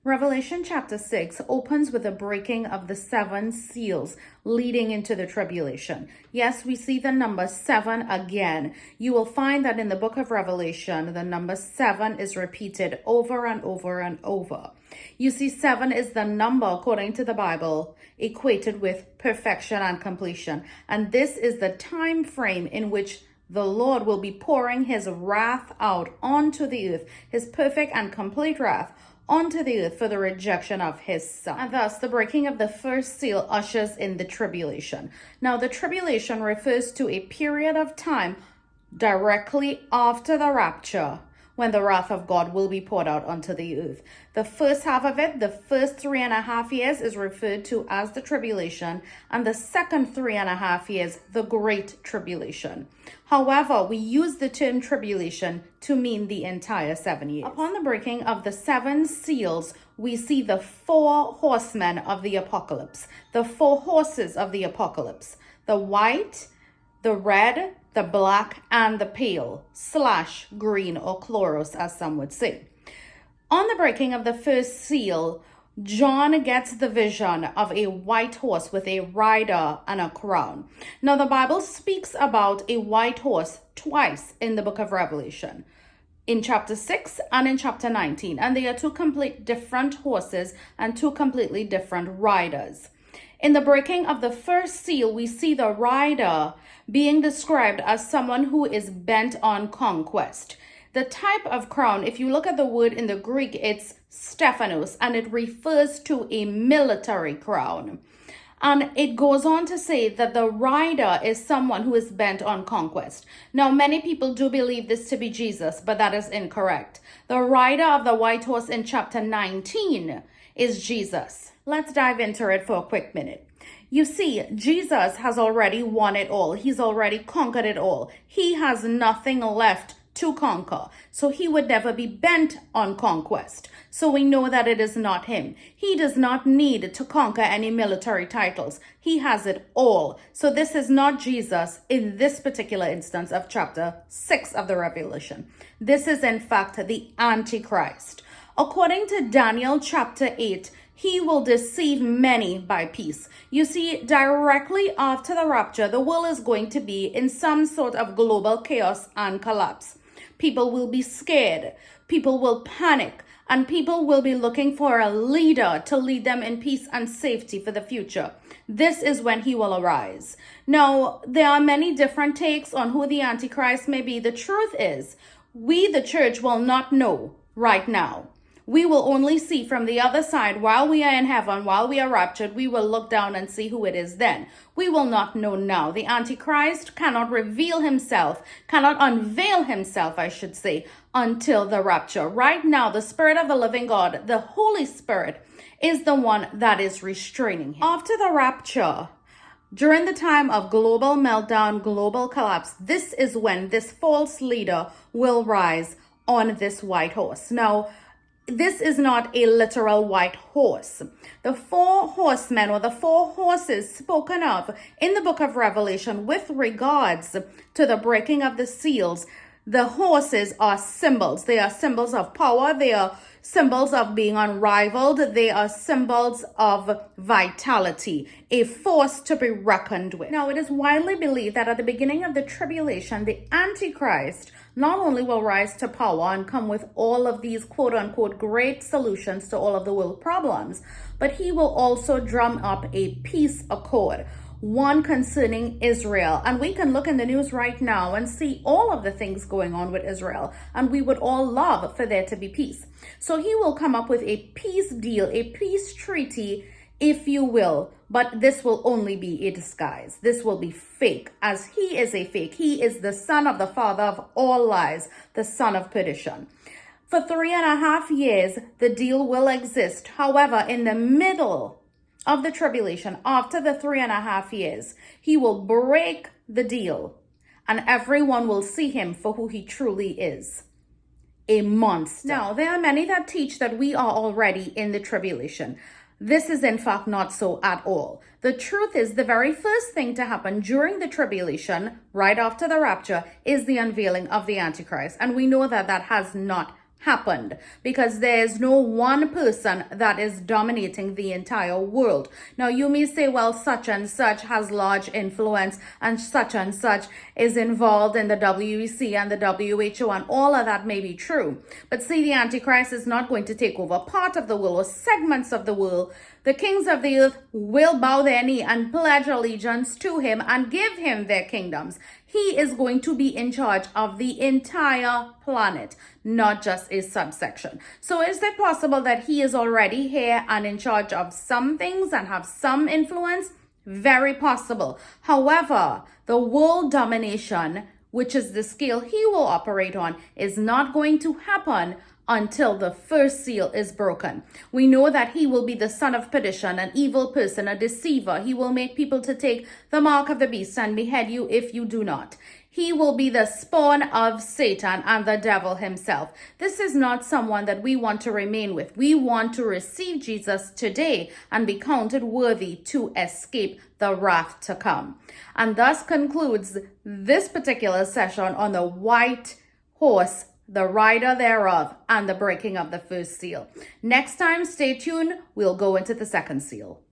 Revelation chapter 6 opens with a breaking of the seven seals leading into the tribulation. Yes, we see the number 7 again. You will find that in the book of Revelation, the number 7 is repeated over and over and over. You see, 7 is the number, according to the Bible, equated with perfection and completion. And this is the time frame in which the Lord will be pouring his wrath out onto the earth, his perfect and complete wrath onto the earth for the rejection of his son. And thus, the breaking of the first seal ushers in the tribulation. Now, the tribulation refers to a period of time directly after the rapture, when the wrath of God will be poured out onto the earth. The first half of it, the first 3.5 years, is referred to as the tribulation, and the second 3.5 years, the great tribulation. However, we use the term tribulation to mean the entire 7 years. Upon the breaking of the 7 seals, we see the 4 horsemen of the apocalypse, the 4 horses of the apocalypse: the white, the red, the black, and the pale / green, or chloros, as some would say. On the breaking of the first seal, John gets the vision of a white horse with a rider and a crown. Now, the Bible speaks about a white horse twice in the book of Revelation, in chapter 6 and in chapter 19. And they are 2 complete different horses and 2 completely different riders. In the breaking of the first seal, we see the rider being described as someone who is bent on conquest. The type of crown, if you look at the word in the Greek, it's Stephanos, and it refers to a military crown. And it goes on to say that the rider is someone who is bent on conquest. Now, many people do believe this to be Jesus, but that is incorrect. The rider of the white horse in chapter 19 is Jesus. Let's dive into it for a quick minute. You see, Jesus has already won it all. He's already conquered it all. He has nothing left to conquer. So he would never be bent on conquest. So we know that it is not him. He does not need to conquer any military titles. He has it all. So this is not Jesus in this particular instance of chapter 6 of the Revelation. This is in fact the Antichrist. According to Daniel chapter 8, he will deceive many by peace. You see, directly after the rapture, the world is going to be in some sort of global chaos and collapse. People will be scared, people will panic, and people will be looking for a leader to lead them in peace and safety for the future. This is when he will arise. Now, there are many different takes on who the Antichrist may be. The truth is, we, the church, will not know right now. We will only see from the other side while we are in heaven, while we are raptured. We will look down and see who it is then. We will not know now. The Antichrist cannot reveal himself, cannot unveil himself, I should say, until the rapture. Right now, the Spirit of the living God, the Holy Spirit, is the one that is restraining him. After the rapture, during the time of global meltdown, global collapse, this is when this false leader will rise on this white horse. Now, this is not a literal white horse. The 4 horsemen, or the 4 horses spoken of in the book of Revelation with regards to the breaking of the seals, the horses are symbols. They are symbols of power. They are symbols of being unrivaled. They are symbols of vitality, a force to be reckoned with. Now, it is widely believed that at the beginning of the tribulation, the Antichrist not only will rise to power and come with all of these quote-unquote great solutions to all of the world problems, but he will also drum up a peace accord, one concerning Israel. And we can look in the news right now and see all of the things going on with Israel, and we would all love for there to be peace. So he will come up with a peace deal, a peace treaty, if you will, but this will only be a disguise. This will be fake, as he is a fake. He is the son of the father of all lies, the son of perdition. For 3.5 years, the deal will exist. However, in the middle of the tribulation, after the 3.5 years, he will break the deal, and everyone will see him for who he truly is: a monster. Now, there are many that teach that we are already in the tribulation. This is in fact not so at all. The truth is, the very first thing to happen during the tribulation, right after the rapture, is the unveiling of the Antichrist. And we know that that has not happened, because there is no one person that is dominating the entire world. Now you may say, well, such and such has large influence and such is involved in the WEC and the WHO, and all of that may be true. But see, the Antichrist is not going to take over part of the world or segments of the world. The kings of the earth will bow their knee and pledge allegiance to him and give him their kingdoms. He is going to be in charge of the entire planet, not just a subsection. So is it possible that he is already here and in charge of some things and have some influence? Very possible. However, the world domination, which is the scale he will operate on, is not going to happen until the first seal is broken. We know that he will be the son of perdition, an evil person, a deceiver. He will make people to take the mark of the beast and behead you if you do not. He will be the spawn of Satan and the devil himself. This is not someone that we want to remain with. We want to receive Jesus today and be counted worthy to escape the wrath to come. And thus concludes this particular session on the white horse, the rider thereof, and the breaking of the first seal. Next time, stay tuned. We'll go into the second seal.